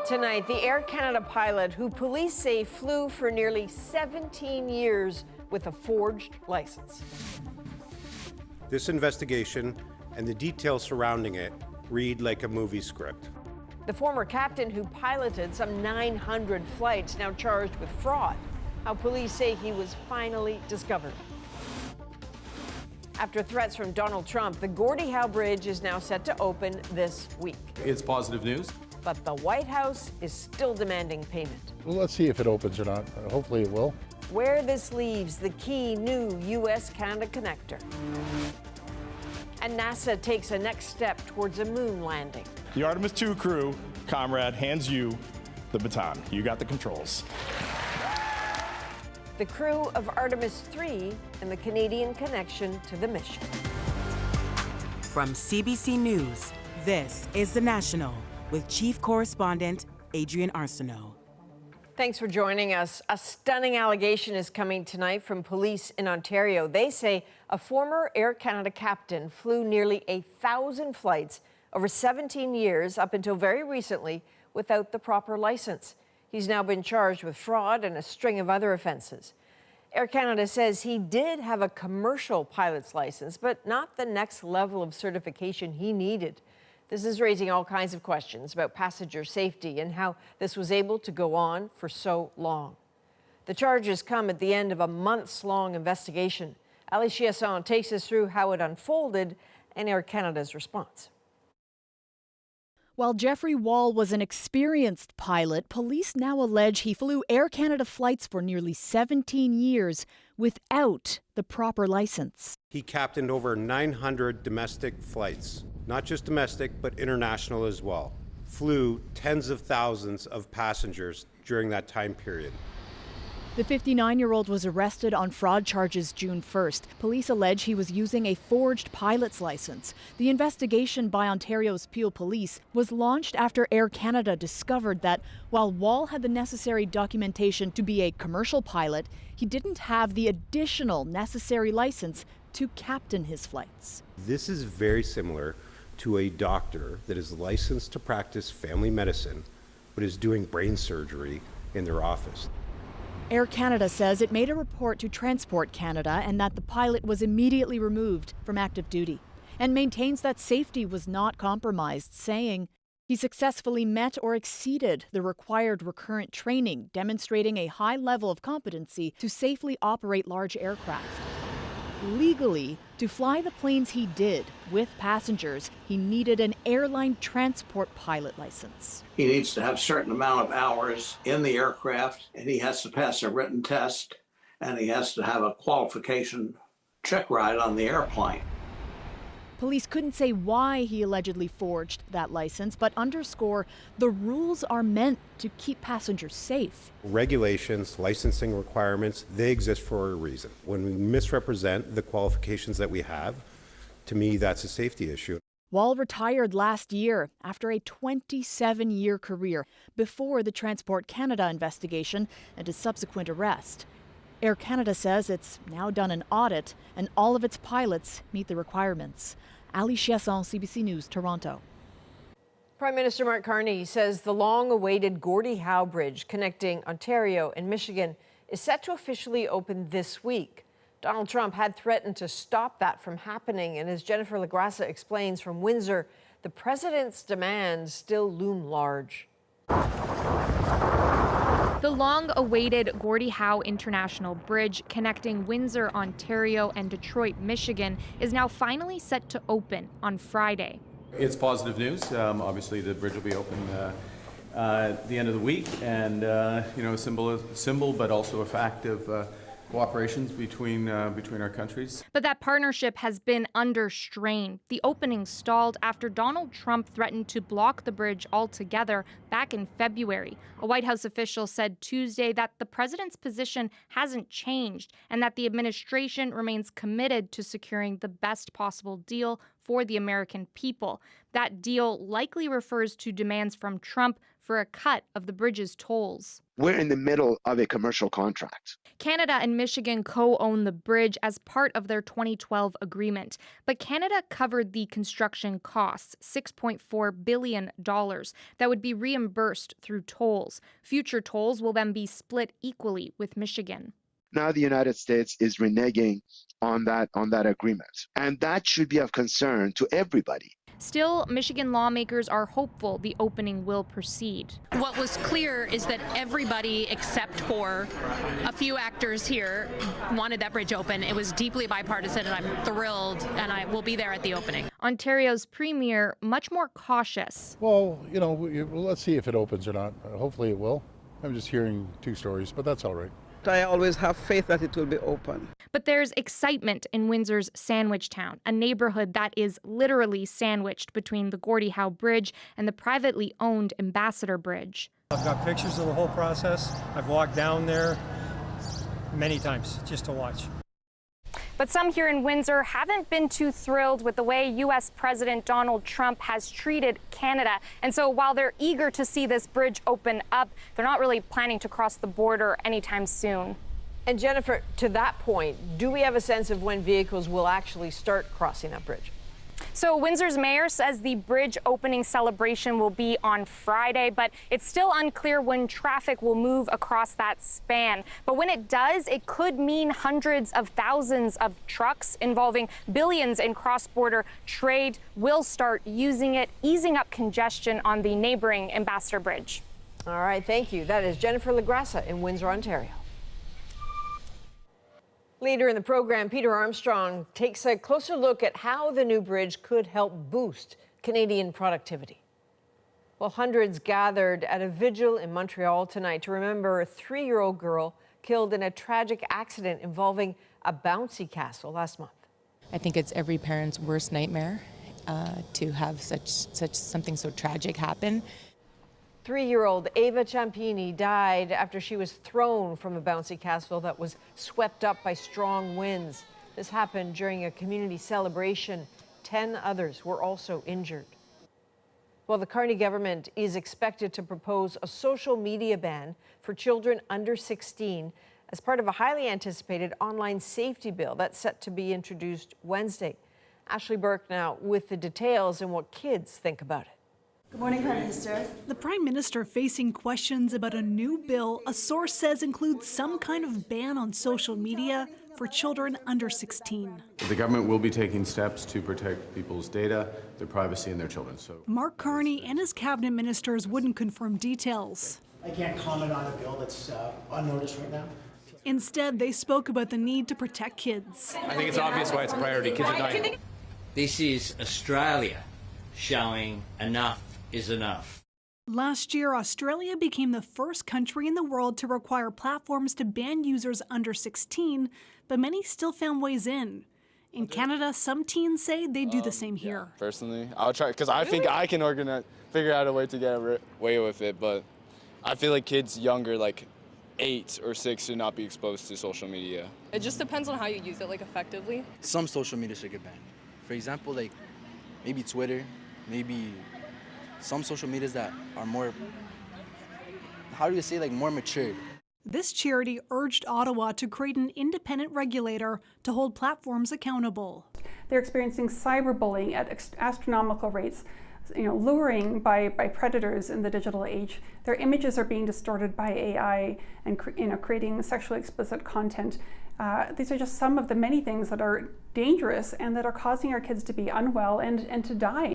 Tonight, the Air Canada pilot who police say flew for nearly 17 years with a forged license. This investigation and the details surrounding it read like a movie script. The former captain who piloted some 900 flights now charged with fraud. How police say he was finally discovered. After threats from Donald Trump, the Gordie Howe Bridge is now set to open this week. It's positive news. But the White House is still demanding payment. Well, let's see if it opens or not. Hopefully it will. Where this leaves the key new U.S.-Canada connector. And NASA takes a next step towards a moon landing. The Artemis II crew, comrade, hands you the baton. You got the controls. The crew of Artemis III and the Canadian connection to the mission. From CBC News, this is The National with Chief Correspondent Adrienne Arsenault. Thanks for joining us. A stunning allegation is coming tonight from police in Ontario. They say a former Air Canada captain flew nearly 1,000 flights over 17 years up until very recently without the proper license. He's now been charged with fraud and a string of other offenses. Air Canada says he did have a commercial pilot's license, but not the next level of certification he needed. This is raising all kinds of questions about passenger safety and how this was able to go on for so long. The charges come at the end of a months-long investigation. Ali Chiasson takes us through how it unfolded and Air Canada's response. While Jeffrey Wall was an experienced pilot, police now allege he flew Air Canada flights for nearly 17 years without the proper license. He captained over 900 domestic flights, not just domestic, but international as well. Flew tens of thousands of passengers during that time period. The 59-year-old was arrested on fraud charges June 1st. Police allege he was using a forged pilot's license. The investigation by Ontario's Peel Police was launched after Air Canada discovered that while Wall had the necessary documentation to be a commercial pilot, he didn't have the additional necessary license to captain his flights. This is very similar to a doctor that is licensed to practice family medicine, but is doing brain surgery in their office. Air Canada says it made a report to Transport Canada and that the pilot was immediately removed from active duty, and maintains that safety was not compromised, saying he successfully met or exceeded the required recurrent training, demonstrating a high level of competency to safely operate large aircraft. Legally, to fly the planes he did with passengers, he needed an airline transport pilot license. He needs to have a certain amount of hours in the aircraft, and he has to pass a written test, and he has to have a qualification check ride on the airplane. Police couldn't say why he allegedly forged that license, but underscore the rules are meant to keep passengers safe. Regulations, licensing requirements, they exist for a reason. When we misrepresent the qualifications that we have, to me, that's a safety issue. Wall retired last year after a 27-year career before the Transport Canada investigation and his subsequent arrest. Air Canada says it's now done an audit and all of its pilots meet the requirements. Ali Chiasson, CBC News, Toronto. Prime Minister Mark Carney says the long-awaited Gordie Howe Bridge connecting Ontario and Michigan is set to officially open this week. Donald Trump had threatened to stop that from happening, and as Jennifer LaGrassa explains from Windsor, the president's demands still loom large. The long-awaited Gordie Howe International Bridge connecting Windsor, Ontario and Detroit, Michigan is now finally set to open on Friday. It's positive news. Obviously, the bridge will be open at the end of the week, and a symbol, but also a fact of cooperations between our countries. But that partnership has been under strain. The opening stalled after Donald Trump threatened to block the bridge altogether back in February. A White House official said Tuesday that the president's position hasn't changed and that the administration remains committed to securing the best possible deal for the American people. That deal likely refers to demands from Trump for a cut of the bridge's tolls. We're in the middle of a commercial contract. Canada and Michigan co-own the bridge as part of their 2012 agreement. But Canada covered the construction costs, $6.4 billion, that would be reimbursed through tolls. Future tolls will then be split equally with Michigan. Now the United States is reneging on that agreement. And that should be of concern to everybody. Still, Michigan lawmakers are hopeful the opening will proceed. What was clear is that everybody except for a few actors here wanted that bridge open. It was deeply bipartisan, and I'm thrilled, and I will be there at the opening. Ontario's premier much more cautious. Well, you know, let's see if it opens or not. Hopefully it will. I'm just hearing two stories, but that's all right. I always have faith that it will be open. But there's excitement in Windsor's Sandwich Town, a neighborhood that is literally sandwiched between the Gordie Howe Bridge and the privately owned Ambassador Bridge. I've got pictures of the whole process. I've walked down there many times just to watch. But some here in Windsor haven't been too thrilled with the way U.S. President Donald Trump has treated Canada. And so while they're eager to see this bridge open up, they're not really planning to cross the border anytime soon. And Jennifer, to that point, do we have a sense of when vehicles will actually start crossing that bridge? So Windsor's mayor says the bridge opening celebration will be on Friday, but it's still unclear when traffic will move across that span. But when it does, it could mean hundreds of thousands of trucks involving billions in cross-border trade will start using it, easing up congestion on the neighboring Ambassador Bridge. All right, thank you. That is Jennifer LaGrassa in Windsor, Ontario. Later in the program, Peter Armstrong takes a closer look at how the new bridge could help boost Canadian productivity. Well, hundreds gathered at a vigil in Montreal tonight to remember a 3-year-old girl killed in a tragic accident involving a bouncy castle last month. I think it's every parent's worst nightmare to have such something so tragic happen. 3-year-old Ava Ciampini died after she was thrown from a bouncy castle that was swept up by strong winds. This happened during a community celebration. 10 others were also injured. Well, the Carney government is expected to propose a social media ban for children under 16 as part of a highly anticipated online safety bill that's set to be introduced Wednesday. Ashley Burke now with the details and what kids think about it. Good morning, Prime Minister. The Prime Minister facing questions about a new bill a source says includes some kind of ban on social media for children under 16. The government will be taking steps to protect people's data, their privacy, and their children. So Mark Carney and his cabinet ministers wouldn't confirm details. I can't comment on a bill that's on notice right now. Instead, they spoke about the need to protect kids. I think it's obvious why it's a priority. Kids are dying. This is Australia showing enough is enough. Last year, Australia became the first country in the world to require platforms to ban users under 16, but many still found ways in. In Canada, some teens say they'd do the same here. Personally, I'll try, because I think I can figure out a way to get away with it, but I feel like kids younger, like 8 or 6, should not be exposed to social media. It just depends on how you use it, like, effectively. Some social media should get banned. For example, like maybe Twitter, maybe some social medias that are more, how do you say, like more matured. This charity urged Ottawa to create an independent regulator to hold platforms accountable. They're experiencing cyberbullying at astronomical rates, luring by predators in the digital age. Their images are being distorted by AI and creating sexually explicit content. These are just some of the many things that are dangerous and that are causing our kids to be unwell and to die.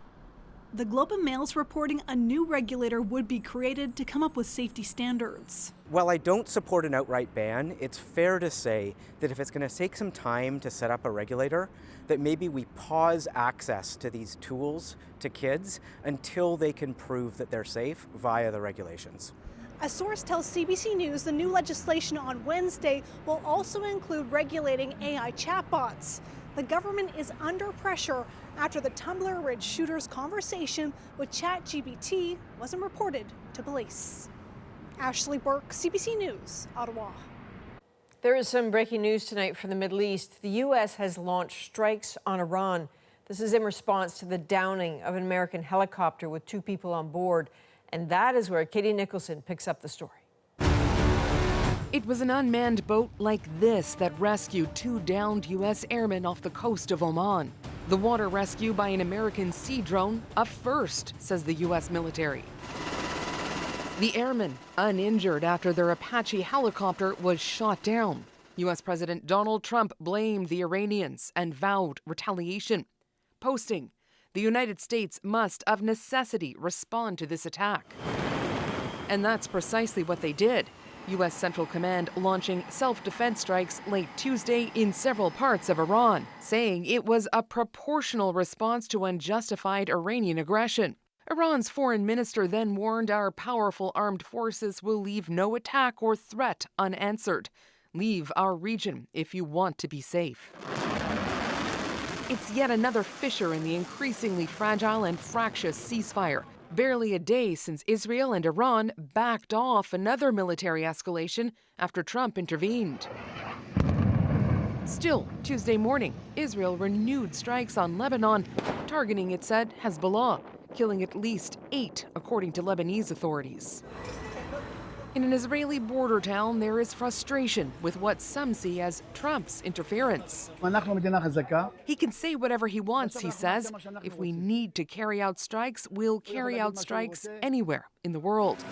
The Globe and Mail's reporting a new regulator would be created to come up with safety standards. While I don't support an outright ban, it's fair to say that if it's going to take some time to set up a regulator, that maybe we pause access to these tools to kids until they can prove that they're safe via the regulations. A source tells CBC News the new legislation on Wednesday will also include regulating AI chatbots. The government is under pressure after the Tumblr Ridge shooter's conversation with ChatGPT wasn't reported to police. Ashley Burke, CBC News, Ottawa. There is some breaking news tonight from the Middle East. The U.S. has launched strikes on Iran. This is in response to the downing of an American helicopter with 2 people on board And that is where Katie Nicholson picks up the story. It was an unmanned boat like this that rescued 2 downed U.S. airmen off the coast of Oman. The water rescue by an American sea drone, a first, says the U.S. military. The airmen uninjured after their Apache helicopter was shot down. U.S. President Donald Trump blamed the Iranians and vowed retaliation, posting, "The United States must, of necessity, respond to this attack." And that's precisely what they did. U.S. Central Command launching self-defense strikes late Tuesday in several parts of Iran, saying it was a proportional response to unjustified Iranian aggression. Iran's foreign minister then warned our powerful armed forces will leave no attack or threat unanswered. Leave our region if you want to be safe. It's yet another fissure in the increasingly fragile and fractious ceasefire. Barely a day since Israel and Iran backed off another military escalation after Trump intervened. Still, Tuesday morning, Israel renewed strikes on Lebanon, targeting, it said, Hezbollah, killing at least 8, according to Lebanese authorities. In an Israeli border town, there is frustration with what some see as Trump's interference. He can say whatever he wants, he says. If we need to carry out strikes, we'll carry out strikes anywhere in the world.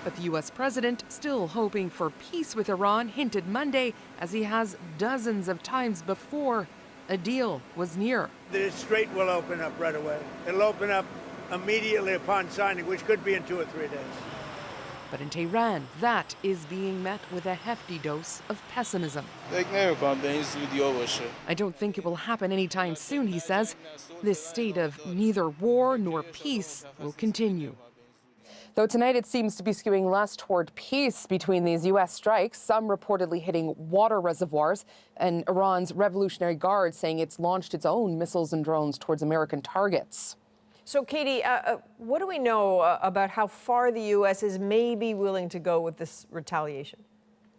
But the U.S. president, still hoping for peace with Iran, hinted Monday, as he has dozens of times before, a deal was near. The strait will open up right away. It'll open up immediately upon signing, which could be in 2 or 3 days. But in Tehran, that is being met with a hefty dose of pessimism. I don't think it will happen anytime soon, he says. This state of neither war nor peace will continue. Though tonight it seems to be skewing less toward peace between these U.S. strikes, some reportedly hitting water reservoirs, and Iran's Revolutionary Guard saying it's launched its own missiles and drones towards American targets. So, Katie, what do we know about how far the U.S. is maybe willing to go with this retaliation?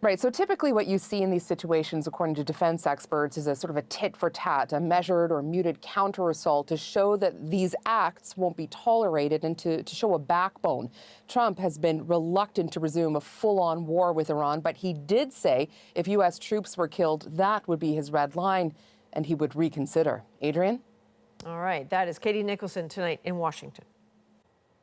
Right. So typically what you see in these situations, according to defense experts, is a sort of a tit for tat, a measured or muted counter-assault to show that these acts won't be tolerated and to show a backbone. Trump has been reluctant to resume a full-on war with Iran, but he did say if U.S. troops were killed, that would be his red line, and he would reconsider. Adrienne? All right, that is Katie Nicholson tonight in Washington.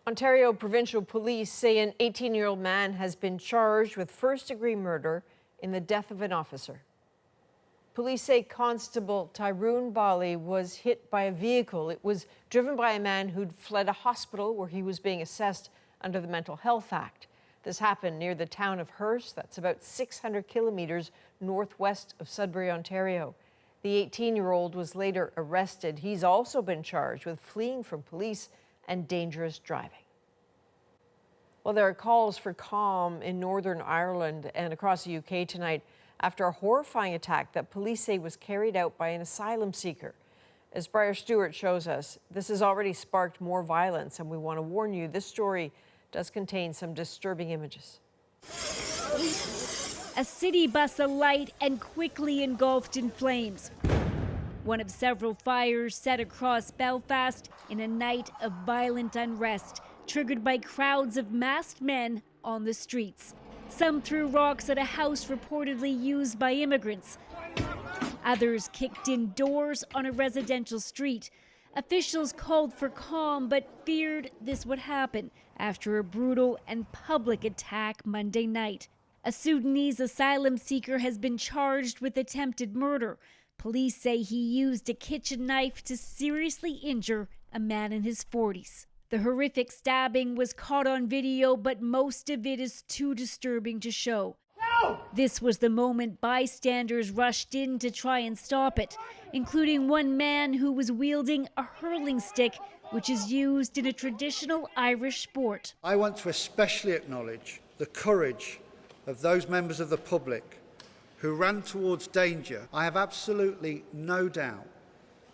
Ontario Provincial Police say an 18-year-old man has been charged with first-degree murder in the death of an officer. Police say Constable Tyrone Bali was hit by a vehicle. It was driven by a man who'd fled a hospital where he was being assessed under the Mental Health Act. This happened near the town of Hearst, that's about 600 kilometers northwest of Sudbury, Ontario. The 18-year-old was later arrested. He's also been charged with fleeing from police and dangerous driving. Well, there are calls for calm in Northern Ireland and across the UK tonight after a horrifying attack that police say was carried out by an asylum seeker. As Briar Stewart shows us, this has already sparked more violence, and we want to warn you, this story does contain some disturbing images. A city bus alight and quickly engulfed in flames. One of several fires set across Belfast in a night of violent unrest, triggered by crowds of masked men on the streets. Some threw rocks at a house reportedly used by immigrants. Others kicked in doors on a residential street. Officials called for calm but feared this would happen after a brutal and public attack Monday night. A Sudanese asylum seeker has been charged with attempted murder. Police say he used a kitchen knife to seriously injure a man in his 40s. The horrific stabbing was caught on video, but most of it is too disturbing to show. No! This was the moment bystanders rushed in to try and stop it, including one man who was wielding a hurling stick, which is used in a traditional Irish sport. I want to especially acknowledge the courage of those members of the public who ran towards danger. I have absolutely no doubt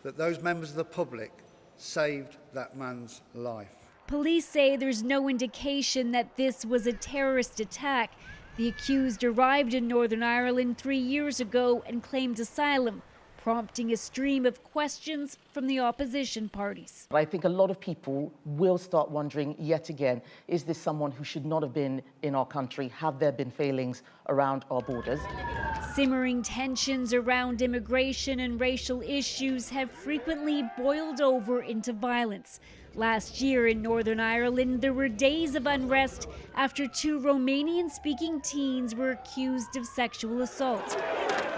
that those members of the public saved that man's life. Police say there's no indication that this was a terrorist attack. The accused arrived in Northern Ireland 3 years ago and claimed asylum. prompting a stream of questions from the opposition parties. I think a lot of people will start wondering yet again, is this someone who should not have been in our country? Have there been failings around our borders? Simmering tensions around immigration and racial issues have frequently boiled over into violence. Last year in Northern Ireland, there were days of unrest after 2 Romanian-speaking teens were accused of sexual assault.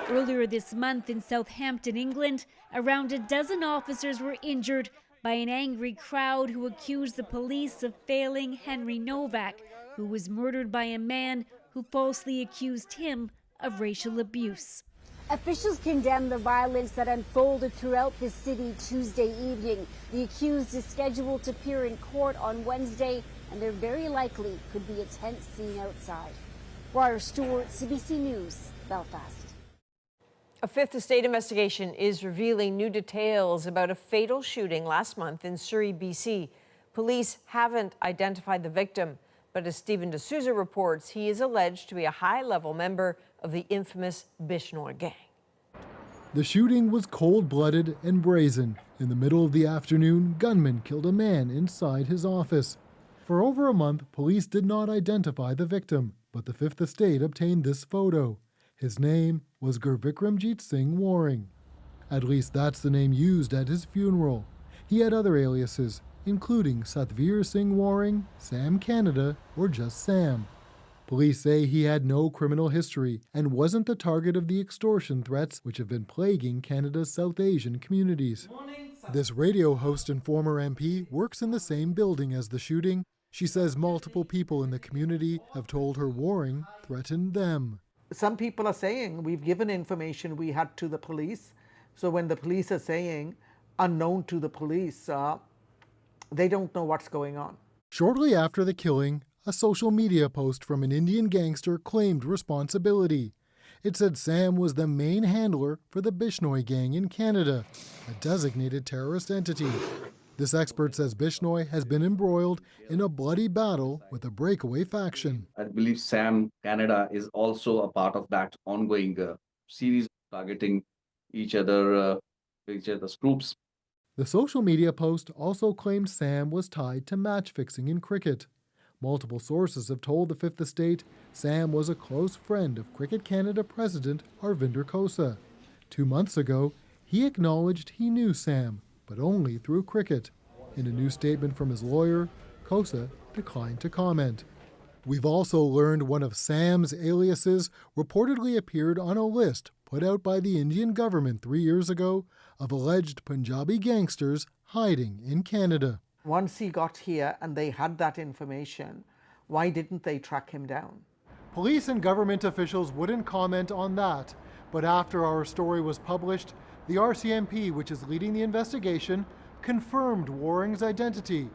Earlier this month in Southampton, England, around a dozen officers were injured by an angry crowd who accused the police of failing Henry Novak, who was murdered by a man who falsely accused him of racial abuse. Officials condemn the violence that unfolded throughout the city Tuesday evening. The accused is scheduled to appear in court on Wednesday, and there very likely could be a tense scene outside. Briar Stewart, CBC News, Belfast. A fifth estate investigation is revealing new details about a fatal shooting last month in Surrey, BC. Police haven't identified the victim, but as Stephen D'Souza reports, he is alleged to be a high-level member of the infamous Bishnoi gang. The shooting was cold-blooded and brazen. In the middle of the afternoon, gunmen killed a man inside his office. For over a month, police did not identify the victim, but the Fifth Estate obtained this photo. His name was Gurvikramjit Singh Waring. At least that's the name used at his funeral. He had other aliases, including Satvir Singh Waring, Sam Canada, or just Sam. Police say he had no criminal history and wasn't the target of the extortion threats which have been plaguing Canada's South Asian communities. This radio host and former MP works in the same building as the shooting. She says multiple people in the community have told her Waring threatened them. Some people are saying we've given information we had to the police. So when the police are saying unknown to the police, they don't know what's going on. Shortly after the killing, a social media post from an Indian gangster claimed responsibility. It said Sam was the main handler for the Bishnoi gang in Canada, a designated terrorist entity. This expert says Bishnoi has been embroiled in a bloody battle with a breakaway faction. I believe Sam Canada is also a part of that ongoing series targeting each other's groups. The social media post also claimed Sam was tied to match fixing in cricket. Multiple sources have told the Fifth Estate Sam was a close friend of Cricket Canada President Arvinder Khosa. 2 months ago, he acknowledged he knew Sam, but only through cricket. In a new statement from his lawyer, Khosa declined to comment. We've also learned one of Sam's aliases reportedly appeared on a list put out by the Indian government 3 years ago of alleged Punjabi gangsters hiding in Canada. Once he got here and they had that information, why didn't they track him down? Police and government officials wouldn't comment on that, but after our story was published, the RCMP, which is leading the investigation, confirmed Waring's identity,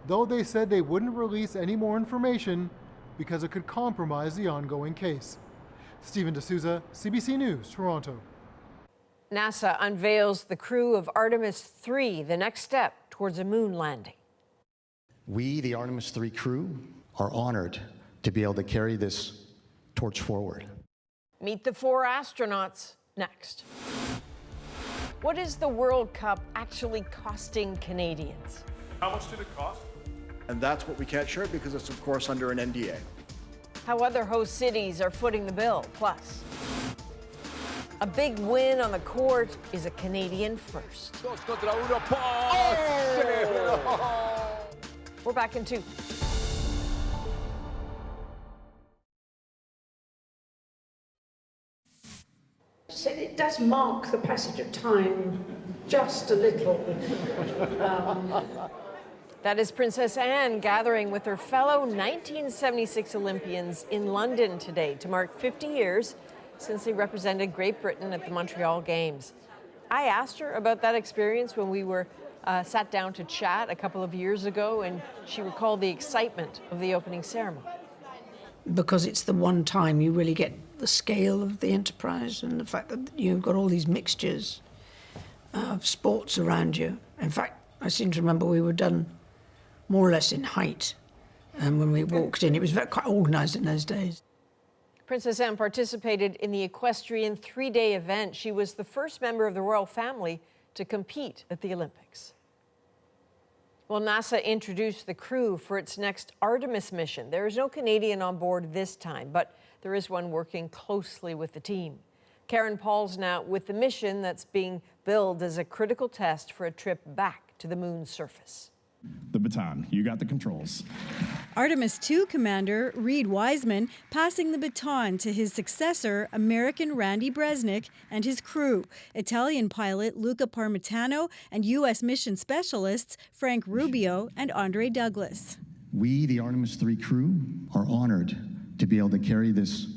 though they said they wouldn't release any more information because it could compromise the ongoing case. Stephen D'Souza, CBC News, Toronto. NASA unveils the crew of Artemis III, the next step towards a moon landing. We, the Artemis III crew, are honored to be able to carry this torch forward. Meet the 4 astronauts next. What is the World Cup actually costing Canadians? How much did it cost? And that's what we can't share because it's, of course, under an NDA. How other host cities are footing the bill. Plus, a big win on the court is a Canadian first. We're back in 2. So it does mark the passage of time just a little. That is Princess Anne gathering with her fellow 1976 Olympians in London today to mark 50 years since they represented Great Britain at the Montreal Games. I asked her about that experience when we were sat down to chat a couple of years ago, and she recalled the excitement of the opening ceremony. Because it's the one time you really get the scale of the enterprise and the fact that you've got all these mixtures of sports around you. In fact, I seem to remember we were done more or less in height, and when we walked in, it was quite organised in those days. Princess Anne participated in the equestrian 3-day event. She was the first member of the royal family to compete at the Olympics. Well, NASA introduced the crew for its next Artemis mission. There is no Canadian on board this time, but there is one working closely with the team. Karen Paul's now with the mission that's being billed as a critical test for a trip back to the moon's surface. The baton, you got the controls. Artemis II Commander Reed Wiseman passing the baton to his successor, American Randy Bresnik, and his crew, Italian pilot Luca Parmitano and U.S. mission specialists Frank Rubio and Andre Douglas. We, the Artemis III crew, are honored to be able to carry this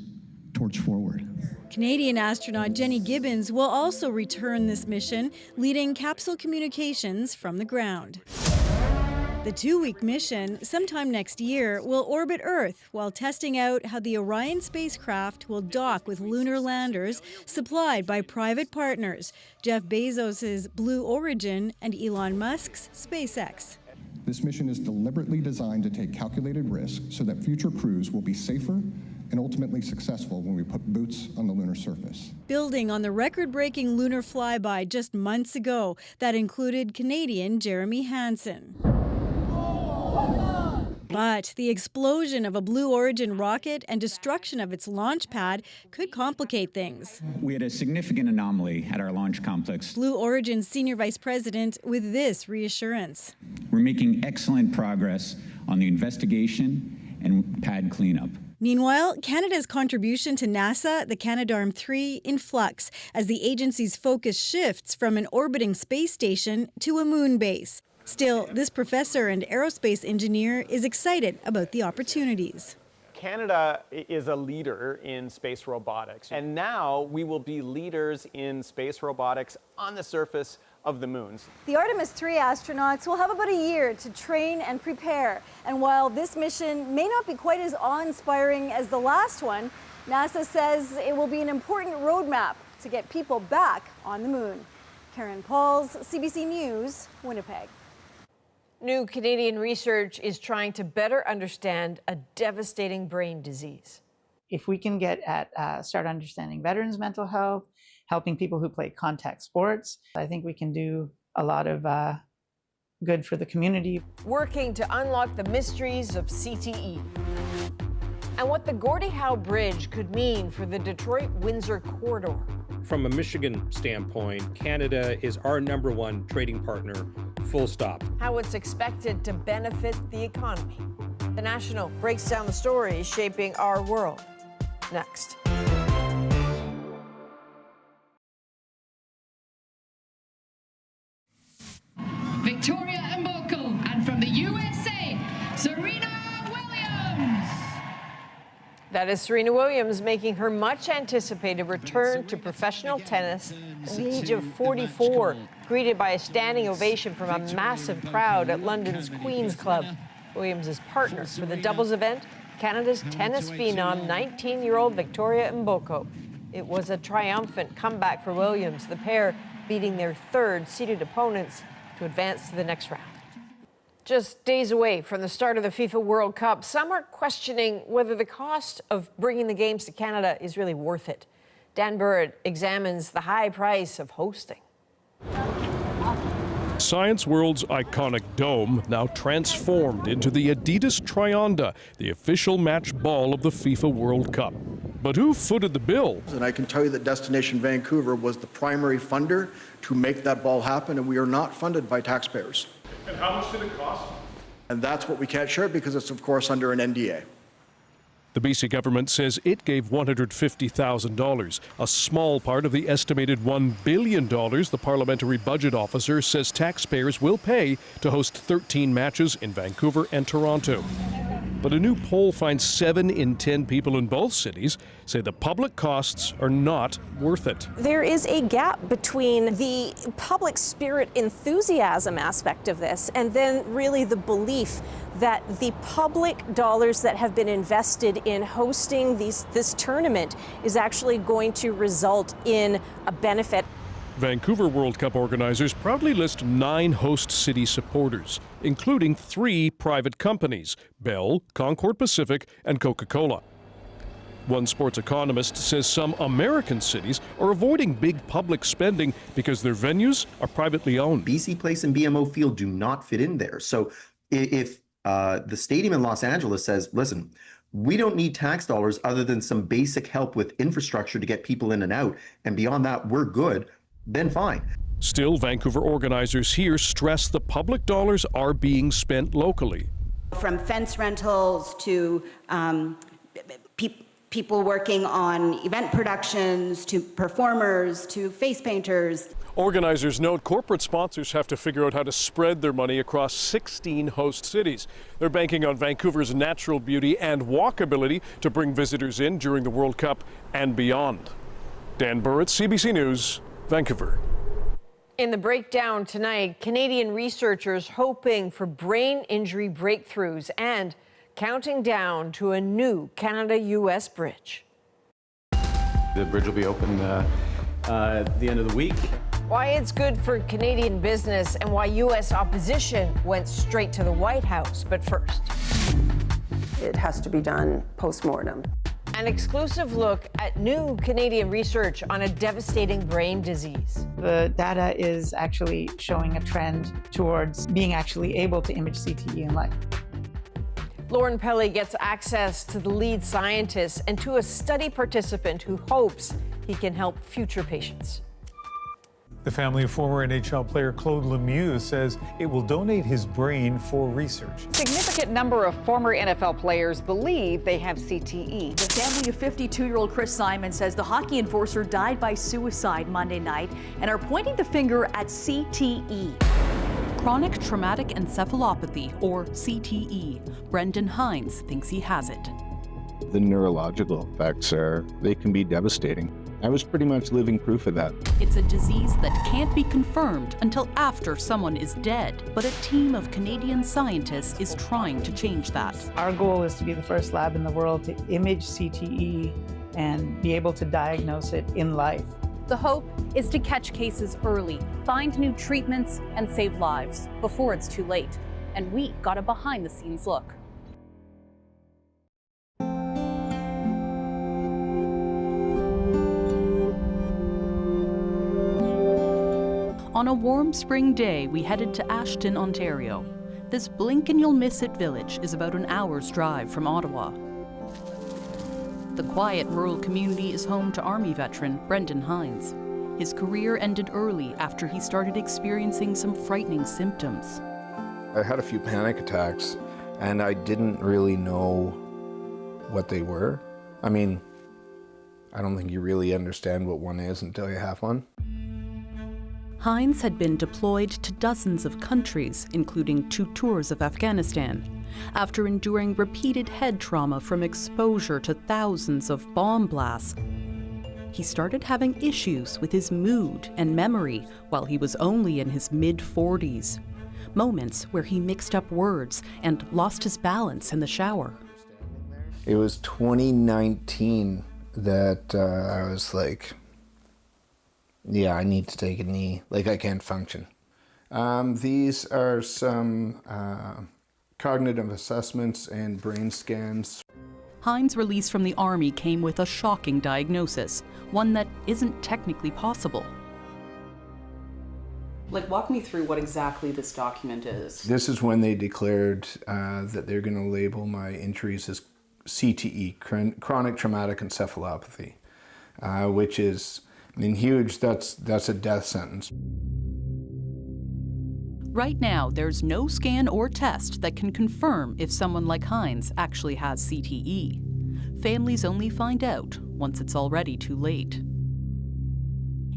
torch forward. Canadian astronaut Jenny Gibbons will also return this mission, leading capsule communications from the ground. The 2-week mission, sometime next year, will orbit Earth while testing out how the Orion spacecraft will dock with lunar landers supplied by private partners, Jeff Bezos' Blue Origin and Elon Musk's SpaceX. This mission is deliberately designed to take calculated risk so that future crews will be safer and ultimately successful when we put boots on the lunar surface. Building on the record-breaking lunar flyby just months ago that included Canadian Jeremy Hansen. But the explosion of a Blue Origin rocket and destruction of its launch pad could complicate things. We had a significant anomaly at our launch complex. Blue Origin's senior vice president with this reassurance. We're making excellent progress on the investigation and pad cleanup. Meanwhile, Canada's contribution to NASA, the Canadarm3, in flux as the agency's focus shifts from an orbiting space station to a moon base. Still, this professor and aerospace engineer is excited about the opportunities. Canada is a leader in space robotics, and now we will be leaders in space robotics on the surface of the moon. The Artemis III astronauts will have about a year to train and prepare. And while this mission may not be quite as awe-inspiring as the last one, NASA says it will be an important roadmap to get people back on the moon. Karen Pauls, CBC News, Winnipeg. New Canadian research is trying to better understand a devastating brain disease. If we can get at start understanding veterans' mental health, helping people who play contact sports, I think we can do a lot of good for the community. Working to unlock the mysteries of CTE and what the Gordie Howe Bridge could mean for the Detroit-Windsor corridor. From a Michigan standpoint, Canada is our #1 trading partner, full stop. How it's expected to benefit the economy. The National breaks down the stories shaping our world. Next. Victoria Mboko, and from the USA, Serena Williams. That is Serena Williams making her much anticipated return to professional tennis at the age of 44, greeted by a standing ovation from a massive crowd at London's Queen's Club. Williams' partner for the doubles event, Canada's tennis phenom, 19-year-old Victoria Mboko. It was a triumphant comeback for Williams, the pair beating their third-seeded opponents to advance to the next round. Just days away from the start of the FIFA World Cup, some are questioning whether the cost of bringing the games to Canada is really worth it. Dan Burrett examines the high price of hosting. Science World's iconic dome now transformed into the Adidas Trionda, the official match ball of the FIFA World Cup. But who footed the bill? And I can tell you that Destination Vancouver was the primary funder to make that ball happen, and we are not funded by taxpayers. And how much did it cost? And that's what we can't share because it's, of course, under an NDA. The BC government says it gave $150,000, a small part of the estimated $1 billion the parliamentary budget officer says taxpayers will pay to host 13 matches in Vancouver and Toronto. But a new poll finds 7 in 10 people in both cities say the public costs are not worth it. There is a gap between the public spirit enthusiasm aspect of this and then really the belief that the public dollars that have been invested in hosting this tournament is actually going to result in a benefit. Vancouver World Cup organizers proudly list 9 host city supporters, including 3 private companies, Bell, Concord Pacific, and Coca-Cola. One sports economist says some American cities are avoiding big public spending because their venues are privately owned. BC Place and BMO Field do not fit in there. So if the stadium in Los Angeles says, listen, we don't need tax dollars other than some basic help with infrastructure to get people in and out, and beyond that, we're good, then fine. Still, Vancouver organizers here stress the public dollars are being spent locally. From fence rentals to people working on event productions, to performers, to face painters. Organizers note corporate sponsors have to figure out how to spread their money across 16 host cities. They're banking on Vancouver's natural beauty and walkability to bring visitors in during the World Cup and beyond. Dan Burritt, CBC News, Vancouver. In the breakdown tonight, Canadian researchers hoping for brain injury breakthroughs and counting down to a new Canada-US bridge. The bridge will be open at the end of the week. Why it's good for Canadian business and why U.S. opposition went straight to the White House. But first, it has to be done post-mortem. An exclusive look at new Canadian research on a devastating brain disease. The data is actually showing a trend towards being actually able to image CTE in life. Lauren Pelly gets access to the lead scientist and to a study participant who hopes he can help future patients. The family of former NHL player Claude Lemieux says it will donate his brain for research. A significant number of former NFL players believe they have CTE. The family of 52-year-old Chris Simon says the hockey enforcer died by suicide Monday night and are pointing the finger at CTE. Chronic traumatic encephalopathy, or CTE. Brendan Hines thinks he has it. The neurological effects they can be devastating. I was pretty much living proof of that. It's a disease that can't be confirmed until after someone is dead, but a team of Canadian scientists is trying to change that. Our goal is to be the first lab in the world to image CTE and be able to diagnose it in life. The hope is to catch cases early, find new treatments, and save lives before it's too late. And we got a behind-the-scenes look. On a warm spring day, we headed to Ashton, Ontario. This blink-and-you'll-miss-it village is about an hour's drive from Ottawa. The quiet rural community is home to Army veteran Brendan Hines. His career ended early after he started experiencing some frightening symptoms. I had a few panic attacks, and I didn't really know what they were. I mean, I don't think you really understand what one is until you have one. Hines had been deployed to dozens of countries, including 2 tours of Afghanistan. After enduring repeated head trauma from exposure to thousands of bomb blasts, he started having issues with his mood and memory while he was only in his mid-40s. Moments where he mixed up words and lost his balance in the shower. It was 2019 that I was like, yeah, I need to take a knee. Like, I can't function. These are some cognitive assessments and brain scans. Hines' release from the Army came with a shocking diagnosis, one that isn't technically possible. Like, walk me through what exactly this document is. This is when they declared that they're going to label my injuries as CTE, chronic traumatic encephalopathy, which is, I mean, huge. That's a death sentence. Right now, there's no scan or test that can confirm if someone like Hines actually has CTE. Families only find out once it's already too late.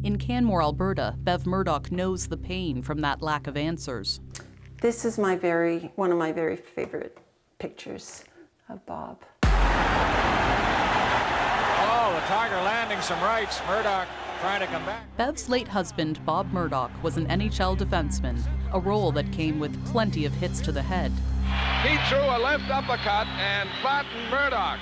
In Canmore, Alberta, Bev Murdoch knows the pain from that lack of answers. This is one of my very favorite pictures of Bob. Oh, the Tiger landing some rights. Murdoch trying to come back. Bev's late husband, Bob Murdoch, was an NHL defenseman, a role that came with plenty of hits to the head. He threw a left uppercut and flattened Murdoch.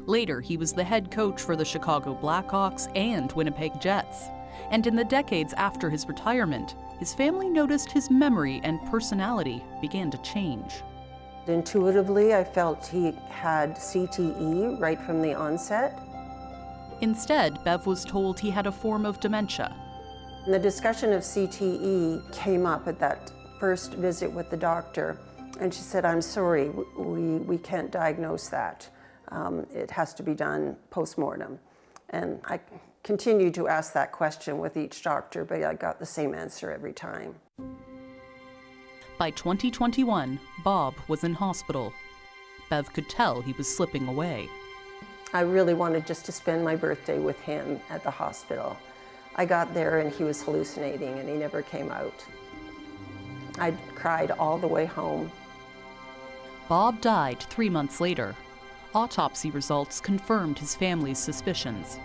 Later, he was the head coach for the Chicago Blackhawks and Winnipeg Jets. And in the decades after his retirement, his family noticed his memory and personality began to change. Intuitively, I felt he had CTE right from the onset. Instead, Bev was told he had a form of dementia. And the discussion of CTE came up at that first visit with the doctor, and she said, "I'm sorry, we can't diagnose that. It has to be done post-mortem." And I continued to ask that question with each doctor, but I got the same answer every time. By 2021, Bob was in hospital. Bev could tell he was slipping away. I really wanted just to spend my birthday with him at the hospital. I got there and he was hallucinating and he never came out. I cried all the way home. Bob died 3 months later. Autopsy results confirmed his family's suspicions.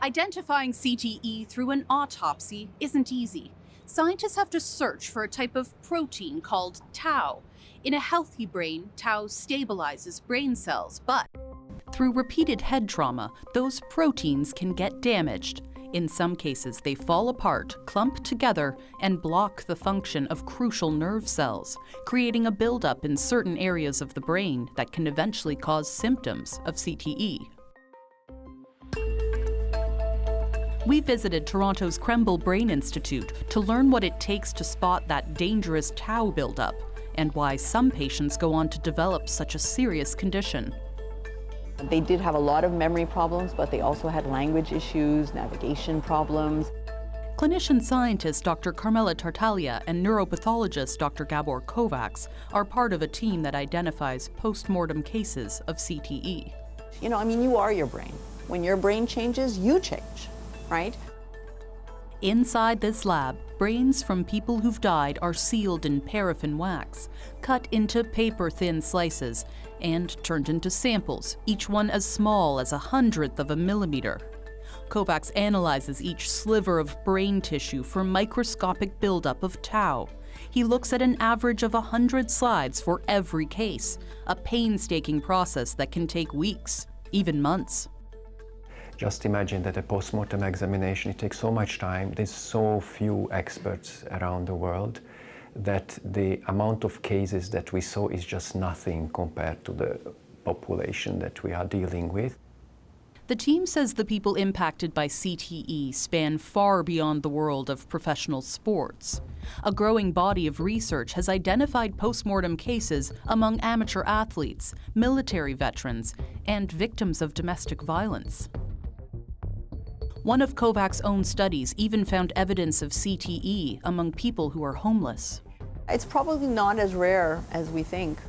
Identifying CTE through an autopsy isn't easy. Scientists have to search for a type of protein called tau. In a healthy brain, tau stabilizes brain cells, but through repeated head trauma, those proteins can get damaged. In some cases, they fall apart, clump together, and block the function of crucial nerve cells, creating a buildup in certain areas of the brain that can eventually cause symptoms of CTE. We visited Toronto's Krembil Brain Institute to learn what it takes to spot that dangerous tau buildup and why some patients go on to develop such a serious condition. They did have a lot of memory problems, but they also had language issues, navigation problems. Clinician scientist Dr. Carmela Tartaglia and neuropathologist Dr. Gabor Kovacs are part of a team that identifies post-mortem cases of CTE. You know, I mean, you are your brain. When your brain changes, you change, right? Inside this lab, brains from people who've died are sealed in paraffin wax, cut into paper-thin slices, and turned into samples, each one as small as 1/100th of a millimeter. Kovacs analyzes each sliver of brain tissue for microscopic buildup of tau. He looks at an average of 100 slides for every case, a painstaking process that can take weeks, even months. Just imagine that a post-mortem examination, it takes so much time, there's so few experts around the world, that the amount of cases that we saw is just nothing compared to the population that we are dealing with. The team says the people impacted by CTE span far beyond the world of professional sports. A growing body of research has identified postmortem cases among amateur athletes, military veterans, and victims of domestic violence. One of Kovacs' own studies even found evidence of CTE among people who are homeless. It's probably not as rare as we think.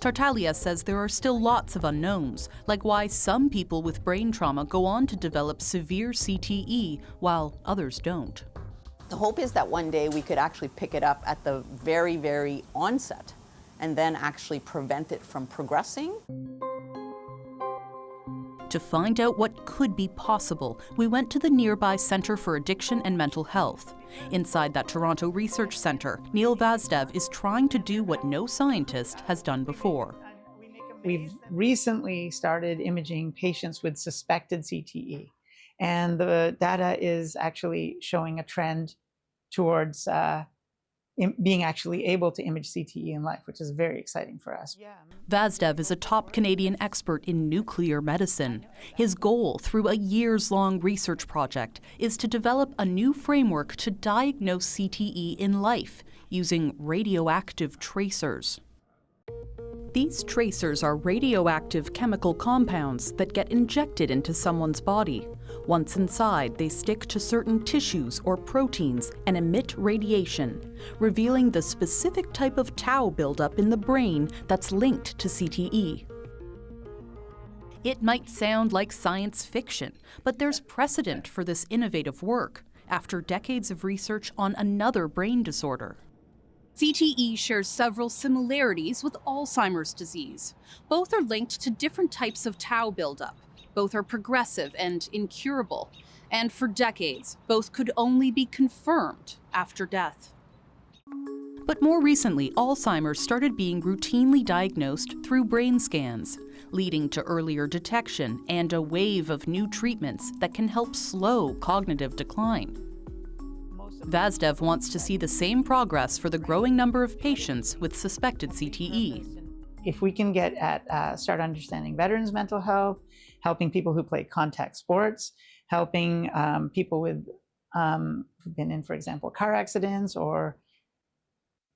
Tartaglia says there are still lots of unknowns, like why some people with brain trauma go on to develop severe CTE while others don't. The hope is that one day we could actually pick it up at the very, very onset and then actually prevent it from progressing. To find out what could be possible, we went to the nearby Centre for Addiction and Mental Health. Inside that Toronto Research Centre, Neil Vazdev is trying to do what no scientist has done before. We've recently started imaging patients with suspected CTE, and the data is actually showing a trend towards being actually able to image CTE in life, which is very exciting for us. Vazdev is a top Canadian expert in nuclear medicine. His goal through a years-long research project is to develop a new framework to diagnose CTE in life using radioactive tracers. These tracers are radioactive chemical compounds that get injected into someone's body. Once inside, they stick to certain tissues or proteins and emit radiation, revealing the specific type of tau buildup in the brain that's linked to CTE. It might sound like science fiction, but there's precedent for this innovative work after decades of research on another brain disorder. CTE shares several similarities with Alzheimer's disease. Both are linked to different types of tau buildup. Both are progressive and incurable. And for decades, both could only be confirmed after death. But more recently, Alzheimer's started being routinely diagnosed through brain scans, leading to earlier detection and a wave of new treatments that can help slow cognitive decline. Vazdev wants to see the same progress for the growing number of patients with suspected CTE. If we can get at start understanding veterans' mental health, helping people who play contact sports, helping people with who've been in, for example, car accidents or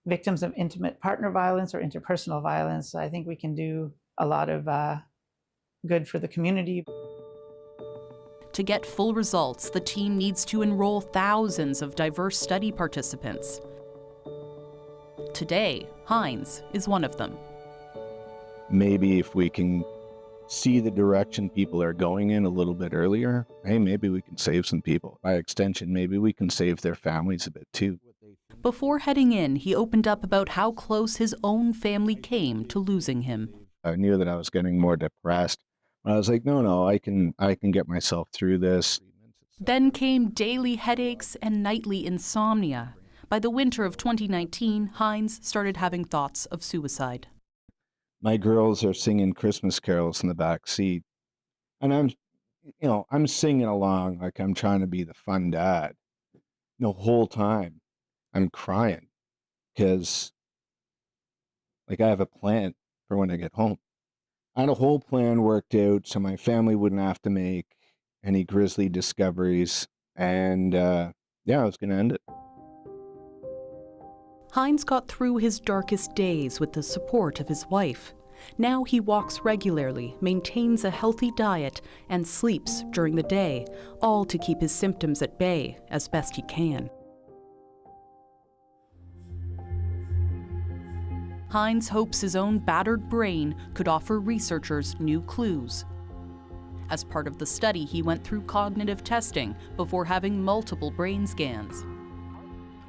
victims of intimate partner violence or interpersonal violence, I think we can do a lot of good for the community. To get full results, the team needs to enroll thousands of diverse study participants. Today, Heinz is one of them. Maybe if we can see the direction people are going in a little bit earlier, hey, maybe we can save some people. By extension, maybe we can save their families a bit too. Before heading in, he opened up about how close his own family came to losing him. I knew that I was getting more depressed. I was like, no, I can get myself through this. Then came daily headaches and nightly insomnia. By the winter of 2019, Heinz started having thoughts of suicide. My girls are singing Christmas carols in the back seat, and I'm singing along like I'm trying to be the fun dad. The whole time I'm crying because I have a plan for when I get home. I had a whole plan worked out so my family wouldn't have to make any grisly discoveries, and I was going to end it. Heinz got through his darkest days with the support of his wife. Now he walks regularly, maintains a healthy diet, and sleeps during the day, all to keep his symptoms at bay as best he can. Heinz hopes his own battered brain could offer researchers new clues. As part of the study, he went through cognitive testing before having multiple brain scans.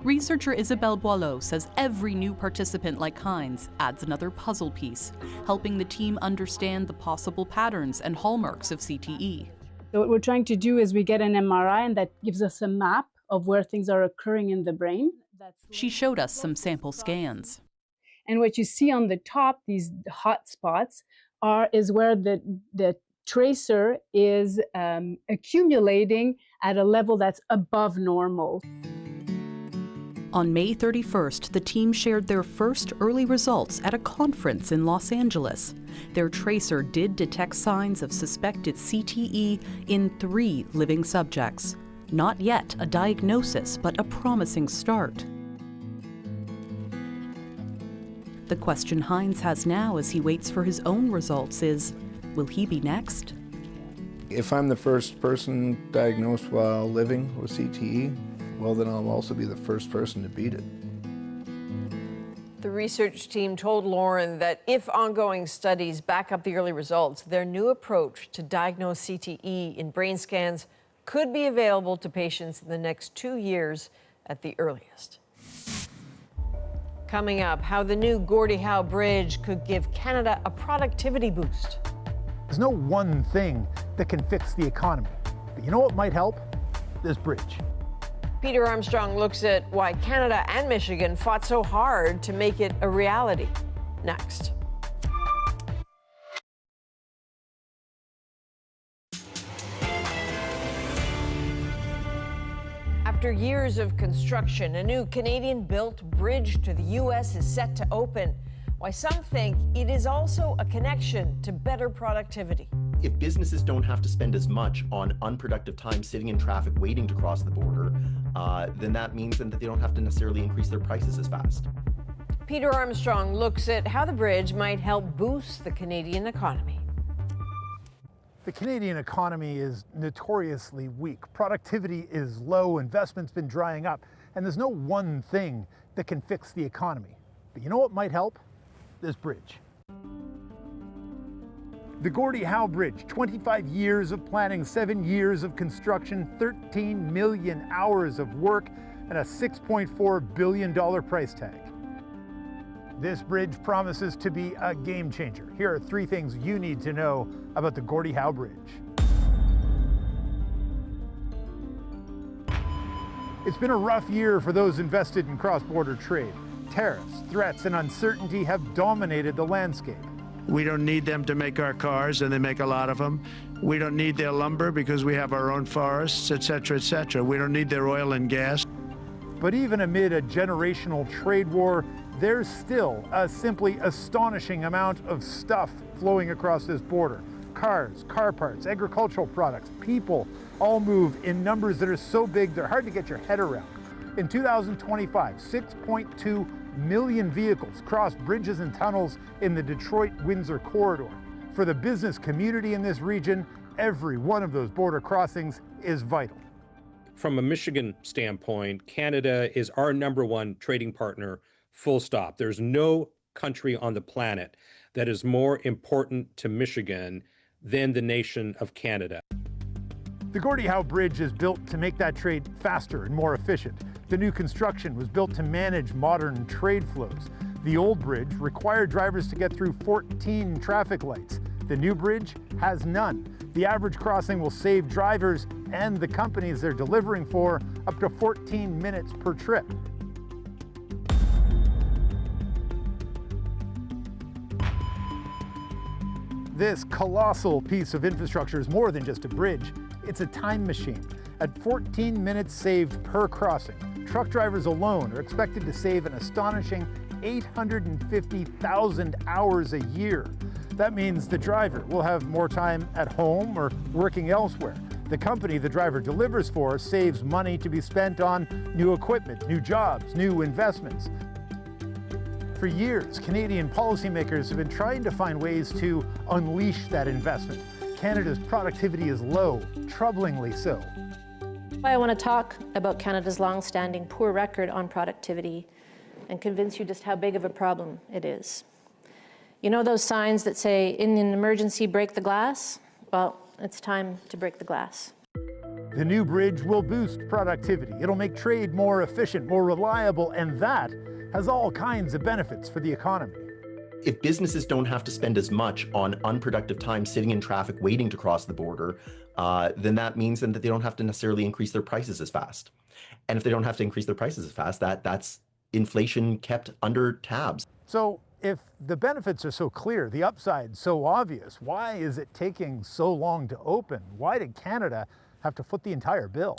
Researcher Isabelle Boileau says every new participant like Heinz adds another puzzle piece, helping the team understand the possible patterns and hallmarks of CTE. So what we're trying to do is we get an MRI, and that gives us a map of where things are occurring in the brain. She showed us some sample scans. And what you see on the top, these hot spots, is where the tracer is accumulating at a level that's above normal. On May 31st, the team shared their first early results at a conference in Los Angeles. Their tracer did detect signs of suspected CTE in 3 living subjects. Not yet a diagnosis, but a promising start. The question Heinz has now as he waits for his own results is, will he be next? If I'm the first person diagnosed while living with CTE, well, then I'll also be the first person to beat it. The research team told Lauren that if ongoing studies back up the early results, their new approach to diagnose CTE in brain scans could be available to patients in the next 2 years at the earliest. Coming up, how the new Gordie Howe Bridge could give Canada a productivity boost. There's no one thing that can fix the economy, but you know what might help? This bridge. Peter Armstrong looks at why Canada and Michigan fought so hard to make it a reality. Next. After years of construction, a new Canadian-built bridge to the U.S. is set to open. Why some think it is also a connection to better productivity. If businesses don't have to spend as much on unproductive time sitting in traffic waiting to cross the border, then that means that they don't have to necessarily increase their prices as fast. Peter Armstrong looks at how the bridge might help boost the Canadian economy. The Canadian economy is notoriously weak. Productivity is low, investment's been drying up, and there's no one thing that can fix the economy. But you know what might help? This bridge. The Gordie Howe Bridge, 25 years of planning, 7 years of construction, 13 million hours of work, and a $6.4 billion price tag. This bridge promises to be a game changer. Here are 3 things you need to know about the Gordie Howe Bridge. It's been a rough year for those invested in cross-border trade. Tariffs, threats, and uncertainty have dominated the landscape. We don't need them to make our cars, and they make a lot of them. We don't need their lumber because we have our own forests, et cetera, et cetera. We don't need their oil and gas. But even amid a generational trade war, there's still a simply astonishing amount of stuff flowing across this border. Cars, car parts, agricultural products, people all move in numbers that are so big they're hard to get your head around. In 2025, 6.2 million vehicles crossed bridges and tunnels in the Detroit-Windsor corridor. For the business community in this region, every one of those border crossings is vital. From a Michigan standpoint, Canada is our #1 trading partner, full stop. There's no country on the planet that is more important to Michigan than the nation of Canada. The Gordie Howe Bridge is built to make that trade faster and more efficient. The new construction was built to manage modern trade flows. The old bridge required drivers to get through 14 traffic lights. The new bridge has none. The average crossing will save drivers and the companies they're delivering for up to 14 minutes per trip. This colossal piece of infrastructure is more than just a bridge. It's a time machine. At 14 minutes saved per crossing, truck drivers alone are expected to save an astonishing 850,000 hours a year. That means the driver will have more time at home or working elsewhere. The company the driver delivers for saves money to be spent on new equipment, new jobs, new investments. For years, Canadian policymakers have been trying to find ways to unleash that investment. Canada's productivity is low, troublingly so. I want to talk about Canada's long-standing poor record on productivity and convince you just how big of a problem it is. You know those signs that say, in an emergency, break the glass? Well, it's time to break the glass. The new bridge will boost productivity. It'll make trade more efficient, more reliable, and that has all kinds of benefits for the economy. If businesses don't have to spend as much on unproductive time sitting in traffic waiting to cross the border, then that means that they don't have to necessarily increase their prices as fast. And if they don't have to increase their prices as fast, that's inflation kept under tabs. So if the benefits are so clear, the upside so obvious, why is it taking so long to open? Why did Canada have to foot the entire bill?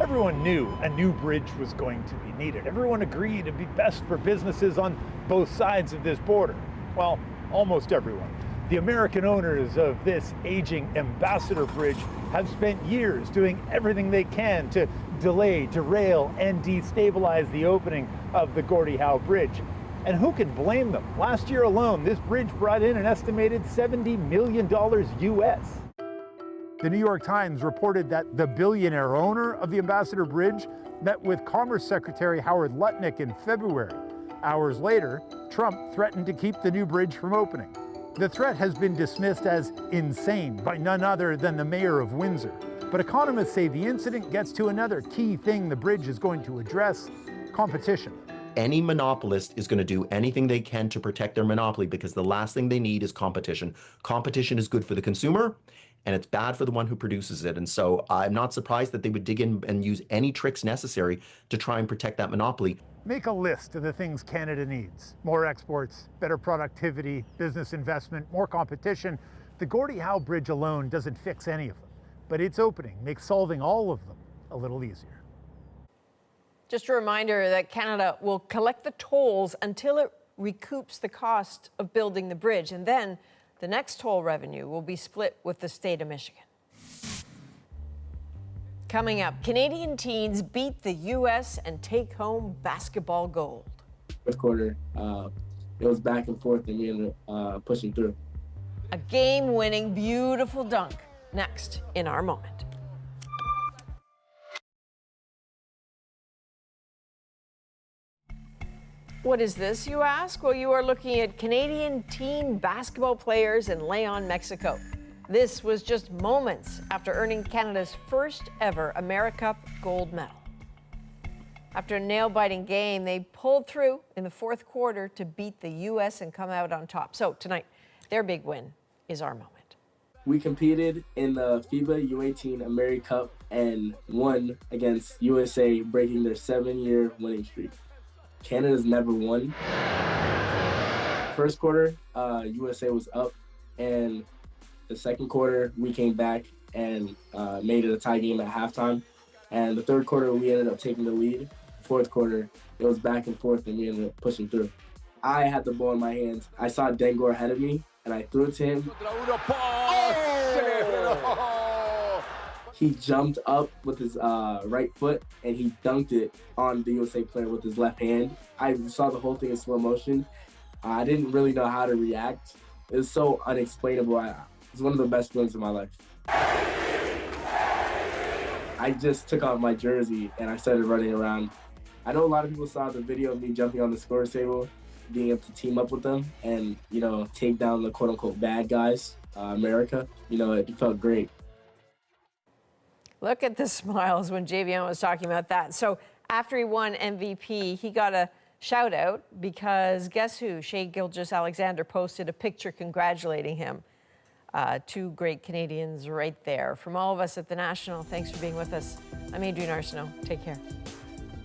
Everyone knew a new bridge was going to be needed. Everyone agreed it'd be best for businesses on both sides of this border. Well, almost everyone. The American owners of this aging Ambassador Bridge have spent years doing everything they can to delay, derail, and destabilize the opening of the Gordie Howe Bridge. And who can blame them? Last year alone, this bridge brought in an estimated $70 million US. The New York Times reported that the billionaire owner of the Ambassador Bridge met with Commerce Secretary Howard Lutnick in February. Hours later, Trump threatened to keep the new bridge from opening. The threat has been dismissed as insane by none other than the mayor of Windsor. But economists say the incident gets to another key thing the bridge is going to address: competition. Any monopolist is going to do anything they can to protect their monopoly because the last thing they need is competition. Competition is good for the consumer, and it's bad for the one who produces it. And so I'm not surprised that they would dig in and use any tricks necessary to try and protect that monopoly. Make a list of the things Canada needs: more exports, better productivity, business investment, more competition. The Gordie Howe Bridge alone doesn't fix any of them, but its opening makes solving all of them a little easier. Just a reminder that Canada will collect the tolls until it recoups the cost of building the bridge, and then the next toll revenue will be split with the state of Michigan. Coming up, Canadian teens beat the U.S. and take home basketball gold. Fourth quarter, it was back and forth, and we ended up pushing through. A game-winning, beautiful dunk next in our moment. What is this, you ask? Well, you are looking at Canadian teen basketball players in Leon, Mexico. This was just moments after earning Canada's first ever AmeriCup gold medal. After a nail-biting game, they pulled through in the fourth quarter to beat the U.S. and come out on top. So tonight, their big win is our moment. We competed in the FIBA U18 AmeriCup and won against USA, breaking their 7-year winning streak. Canada's never won. First quarter, USA was up, and the second quarter, we came back and made it a tie game at halftime. And the third quarter, we ended up taking the lead. Fourth quarter, it was back and forth, and we ended up pushing through. I had the ball in my hands. I saw Dengor ahead of me, and I threw it to him. He jumped up with his right foot, and he dunked it on the USA player with his left hand. I saw the whole thing in slow motion. I didn't really know how to react. It was so unexplainable. It was one of the best feelings of my life. I just took off my jersey, and I started running around. I know a lot of people saw the video of me jumping on the scorer's table, being able to team up with them and, you know, take down the quote-unquote bad guys, America. You know, it felt great. Look at the smiles when Javion was talking about that. So after he won MVP, he got a shout out because guess who? Shai Gilgeous-Alexander posted a picture congratulating him. Two great Canadians right there. From all of us at The National, thanks for being with us. I'm Adrienne Arsenault. Take care.